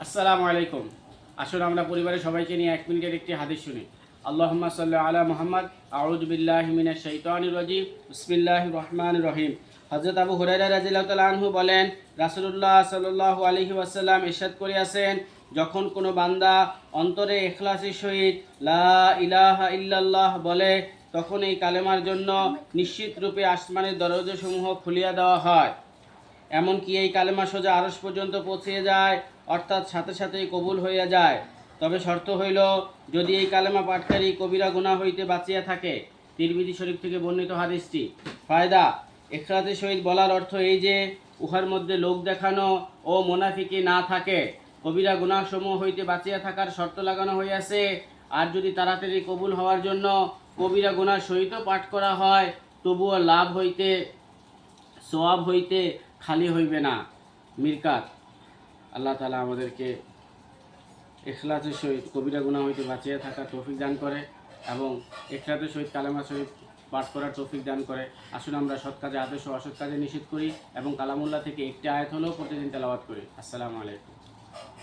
আসসালামু আলাইকুম। আসুন আমরা পরিবারের সবাইকে নিয়ে 1 মিনিটের একটি হাদিস শুনি। আল্লাহুম্মা সাল্লি আলা মুহাম্মদ, আউযু বিল্লাহি মিনাশ শাইতানির রাজিম, বিসমিল্লাহির রহমানির রহিম। হযরত আবু হুরায়রা রাদিয়াল্লাহু তাআলা আনহু বলেন, রাসূলুল্লাহ সাল্লাল্লাহু আলাইহি ওয়াসাল্লাম ইরশাদ করিয়াছেন, যখন কোনো বান্দা অন্তরে ইখলাসের সহিত লা ইলাহা ইল্লাল্লাহ বলে, তখন এই কালেমার জন্য নিশ্চিত রূপে আসমানের দরজাসমূহ খুলিয়া দেওয়া হয়। এমনকি এই কালেমা সোজা আরশ পর্যন্ত পৌঁছে যায়, অর্থাৎ সাথে সাথেই কবুল হইয়া যায়। তবে শর্ত হইল, যদি এই কালেমা পাঠকারী কবিরা গুনাহ হইতে বাঁচিয়া থাকে। তিরমিজি শরীফ থেকে বর্ণিত হাদিসটি। ফায়দা: ইখলাসের সহিত বলার অর্থ এই যে উহার মধ্যে লোক দেখানো ও মুনাফিকি না থাকে। কবিরা গুনাহসমূহ হইতে বাঁচিয়া থাকার শর্ত লাগানো হইয়াছে। আর যদি তাড়াতাড়ি কবুল হওয়ার জন্য কবিরা গুনাহ সহিত পাঠ করা হয়, তবুও লাভ হইতে সওয়াব হইতে খালি হইবে না। মিরকাত। আল্লাহ তাআলা আমাদেরকে ইখলাসের সহিত কবিরা গুনাহ হইতে বাঁচিয়ে থাকার তৌফিক দান করে এবং ইখলাসের সহিত কালেমা শরীফ পাঠ করার তৌফিক দান করে। আসুন আমরা সৎ কাজে আদেশ ও অসৎ কাজে নিষেধ করি এবং কালামুল্লাহ থেকে একটি আয়াত হলেও প্রতিদিন তেলাওয়াত করি। আসসালামু আলাইকুম।